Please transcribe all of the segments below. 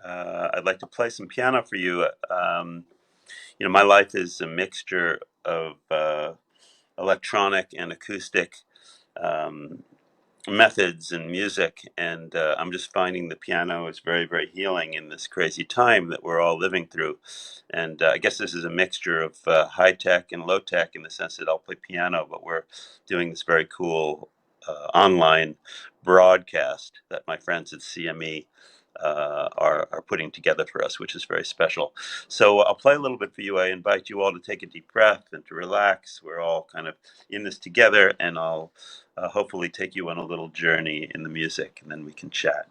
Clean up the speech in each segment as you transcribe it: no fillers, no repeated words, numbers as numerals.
I'd like to play some piano for you. My life is a mixture of electronic and acoustic um, methods and music, and I'm just finding the piano is very, very healing in this crazy time that we're all living through. And I guess this is a mixture of high tech and low tech in the sense that I'll play piano, but we're doing this very cool online broadcast that my friends at CME are putting together for us, which is very special. So I'll play a little bit for you. I invite you all to take a deep breath and to relax. We're all kind of in this together, and I'll hopefully take you on a little journey in the music, and then we can chat.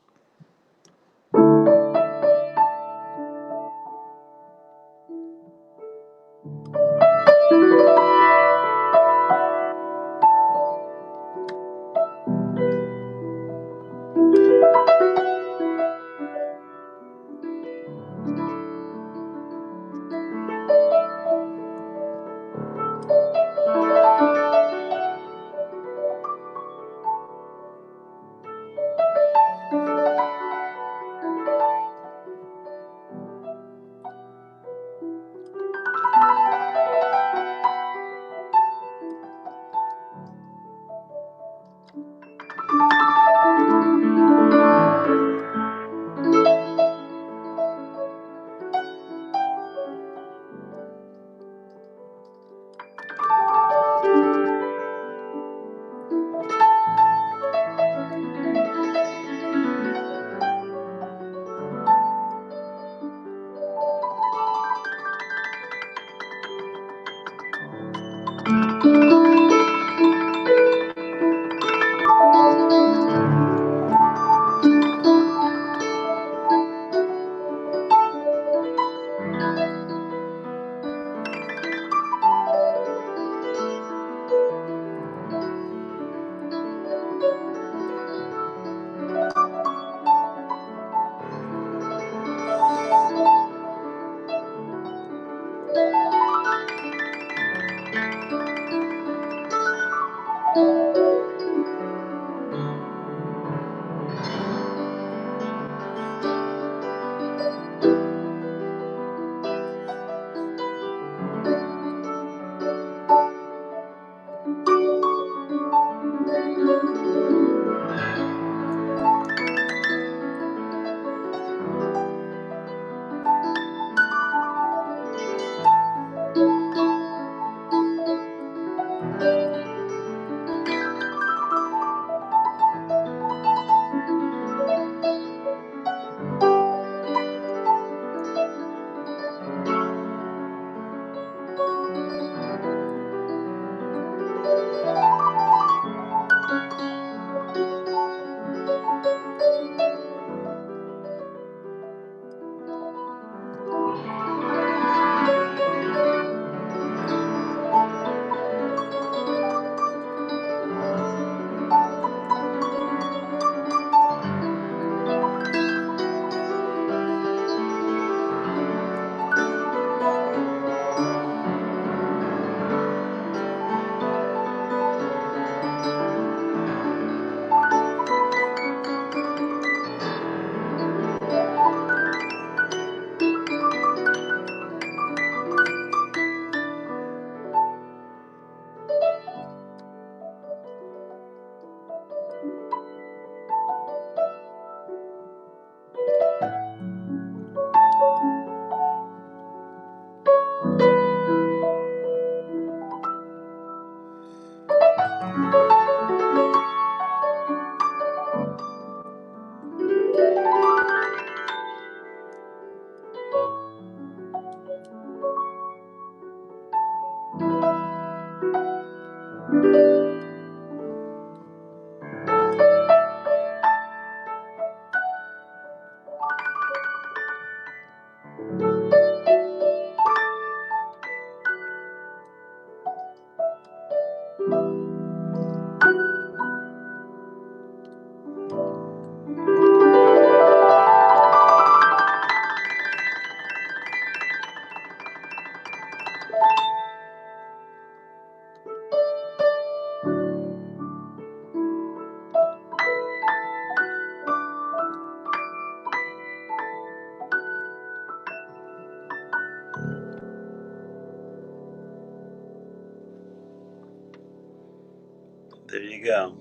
There you go.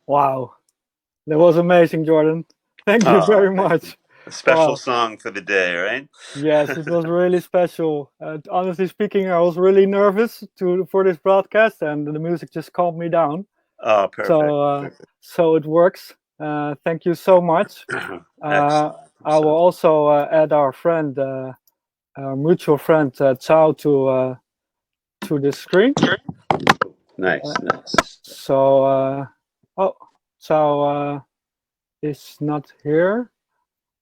Wow, that was amazing, Jordan. Thank you Oh, very thank you. much. A special Wow. song for the day, right? Yes, it was really special. Honestly speaking, I was really nervous for this broadcast, and the music just calmed me down. Oh, perfect. So, so it works. Thank you so much. Uh, Excellent. I will So also add our friend, our mutual friend, Chao, to the screen. nice, Uh, nice. so, oh, Chao is not here.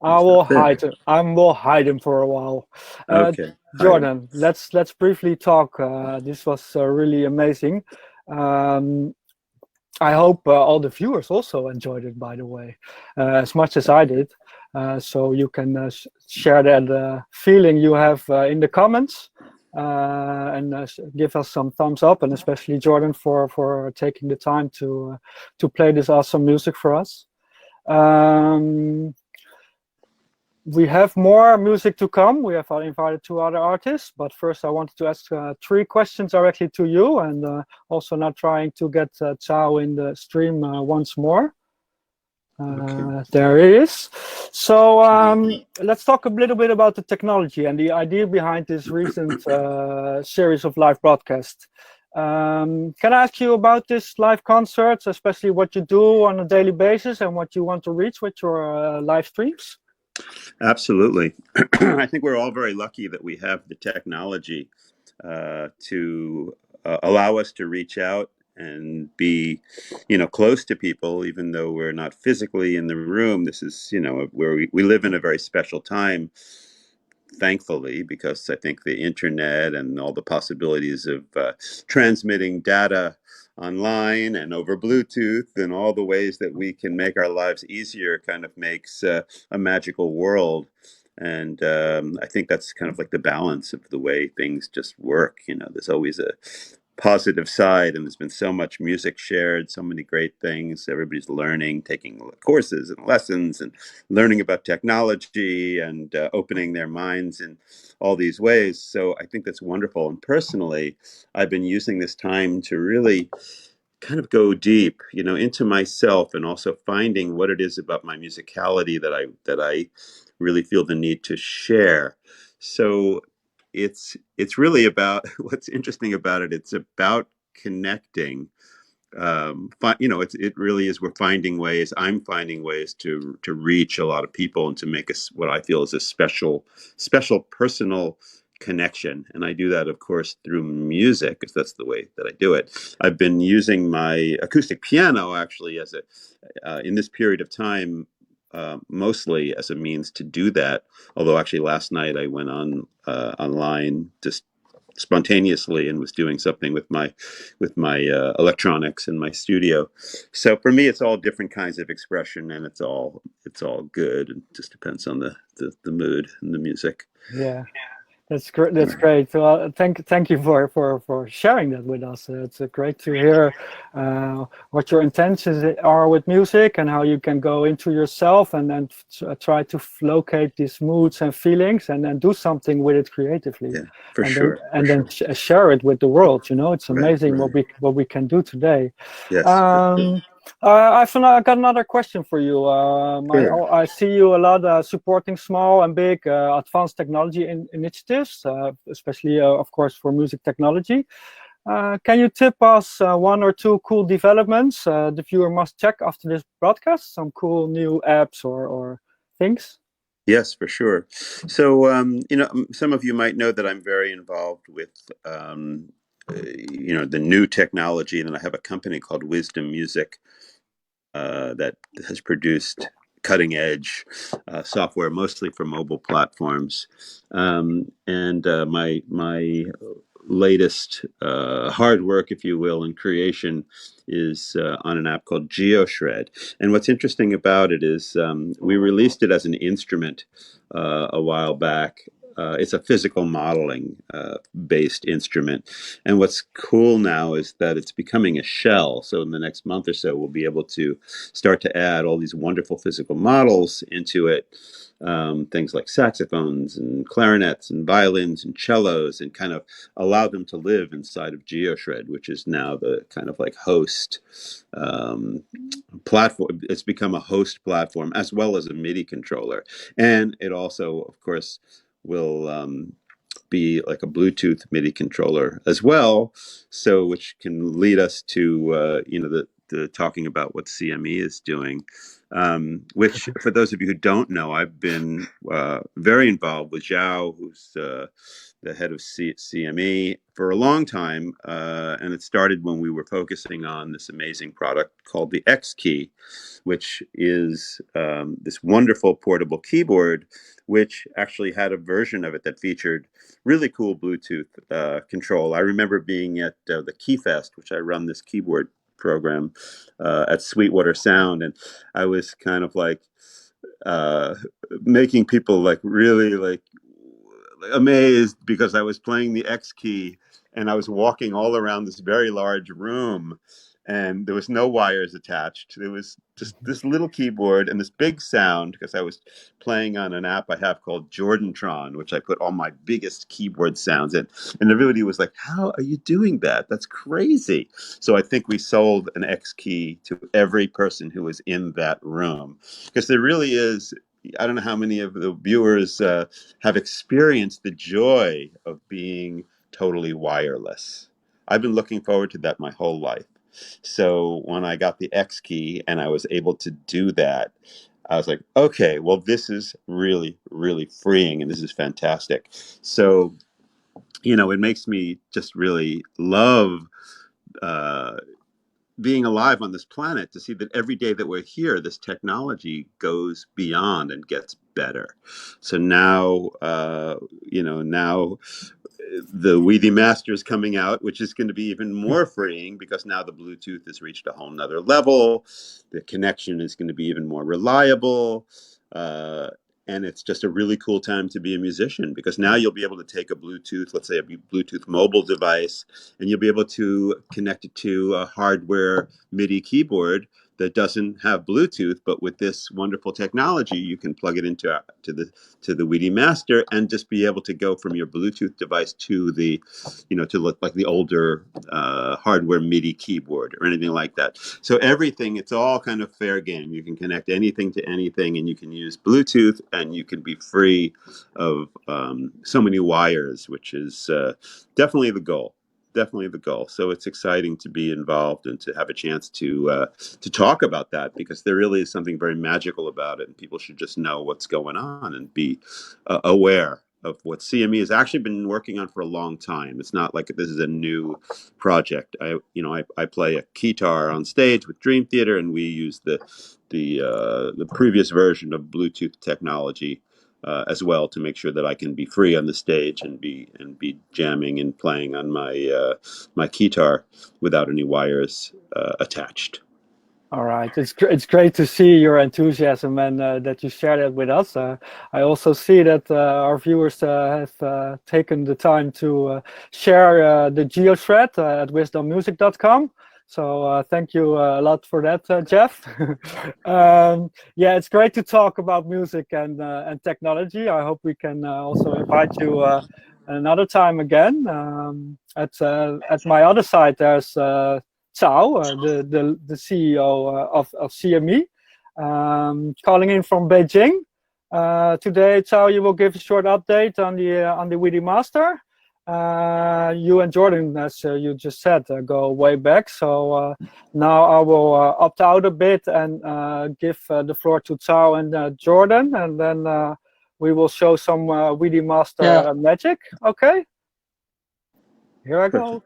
I He's will not there. hide him. I will hide him for a while. Uh, Okay, hide him. Jordan, let's briefly talk. This was really amazing. Um, I hope all the viewers also enjoyed it, by the way, as much as I did. So you can share that feeling you have in the comments, and give us some thumbs up, and especially Jordan for taking the time to play this awesome music for us. Um, we have more music to come. We have invited two other artists, but first I wanted to ask three questions directly to you, and also not trying to get Chao in the stream once more. Okay. There he is. So let's talk a little bit about the technology and the idea behind this recent series of live broadcasts. Can I ask you about this live concerts, especially what you do on a daily basis and what you want to reach with your live streams? Absolutely. I think we're all very lucky that we have the technology to allow us to reach out and be, close to people, even though we're not physically in the room. This is, where we live in a very special time, thankfully, because I think the internet and all the possibilities of transmitting data online and over Bluetooth and all the ways that we can make our lives easier kind of makes a magical world. And I think that's kind of like the balance of the way things just work. There's always a positive side, and there's been so much music shared, so many great things. Everybody's learning, taking courses and lessons, and learning about technology and opening their minds in all these ways. So I think that's wonderful. And personally, I've been using this time to really kind of go deep, into myself, and also finding what it is about my musicality that I really feel the need to share. So it's really about what's interesting about it. It's about connecting. It really is. We're finding ways. I'm finding ways to reach a lot of people and to make us what I feel is a special personal connection. And I do that, of course, through music, because that's the way that I do it. I've been using my acoustic piano actually as a in this period of time. Mostly as a means to do that. Although actually last night I went on online just spontaneously and was doing something with my electronics in my studio. So for me, it's all different kinds of expression, and it's all good. It just depends on the mood and the music. Yeah. That's great. That's great. Well, thank you for sharing that with us. It's great to hear what your intentions are with music and how you can go into yourself and then try to locate these moods and feelings and then do something with it creatively, Yeah, for and then sure, for sure. share it with the world. It's Right, amazing right. what we can do today. Yes, for sure. Um, I got another question for you. Sure. I see you a lot supporting small and big advanced technology initiatives, especially, of course, for music technology. Can you tip us one or two cool developments the viewer must check after this broadcast? Some cool new apps or things? Yes, for sure. So, some of you might know that I'm very involved with, the new technology, and I have a company called Wisdom Music that has produced cutting edge software, mostly for mobile platforms. And my latest hard work, if you will, in creation is on an app called GeoShred. And what's interesting about it is we released it as an instrument a while back. It's a physical modeling based instrument. And what's cool now is that it's becoming a shell. So in the next month or so, we'll be able to start to add all these wonderful physical models into it. things like saxophones and clarinets and violins and cellos, and kind of allow them to live inside of GeoShred, which is now the kind of like host platform. It's become a host platform as well as a MIDI controller, and it also, of course, will be like a Bluetooth MIDI controller as well. So, which can lead us to the talking about what CME is doing. Which, for those of you who don't know, I've been very involved with Zhao, who's the head of CME, for a long time, and it started when we were focusing on this amazing product called the Xkey, which is this wonderful portable keyboard, which actually had a version of it that featured really cool Bluetooth control. I remember being at the KeyFest, which I run this keyboard program at Sweetwater Sound, and I was kind of like making people like really like amazed because I was playing the Xkey and I was walking all around this very large room, and there was no wires attached. There was just this little keyboard and this big sound, because I was playing on an app I have called Jordantron, which I put all my biggest keyboard sounds in. And everybody was like, how are you doing that? That's crazy. So I think we sold an Xkey to every person who was in that room, because there really is, I don't know how many of the viewers have experienced the joy of being totally wireless. I've been looking forward to that my whole life. So when I got the Xkey and I was able to do that, I was like, okay, well, this is really, really freeing, and this is fantastic. So, it makes me just really love being alive on this planet, to see that every day that we're here, this technology goes beyond and gets better. So now, now the Weedy Master is coming out, which is going to be even more freeing, because now the Bluetooth has reached a whole nother level. The connection is going to be even more reliable. And it's just a really cool time to be a musician, because now you'll be able to take a Bluetooth, let's say a Bluetooth mobile device, and you'll be able to connect it to a hardware MIDI keyboard that doesn't have Bluetooth, but with this wonderful technology, you can plug it into to the Weedy Master and just be able to go from your Bluetooth device to the, to look like the older hardware MIDI keyboard or anything like that. So everything, it's all kind of fair game. You can connect anything to anything, and you can use Bluetooth, and you can be free of so many wires, which is definitely the goal. Definitely the goal. So it's exciting to be involved and to have a chance to talk about that, because there really is something very magical about it, and people should just know what's going on and be aware of what CME has actually been working on for a long time. It's not like this is a new project. I play a guitar on stage with Dream Theater, and we use the previous version of Bluetooth technology as well, to make sure that I can be free on the stage and be jamming and playing on my guitar without any wires attached. All right, it's great to see your enthusiasm, and that you share that with us. I also see that our viewers have taken the time to share the GeoShred at wisdommusic.com. So thank you a lot for that, Jeff. Yeah, it's great to talk about music and technology. I hope we can also invite you another time again. At my other side, there's Cao, the CEO of CME, calling in from Beijing. Today, Cao, you will give a short update on the Weedy Master. You and Jordan, as you just said, go way back. So now I will opt out a bit and give the floor to Cao and Jordan, and then we will show some Weedy Master magic. Okay, here I go.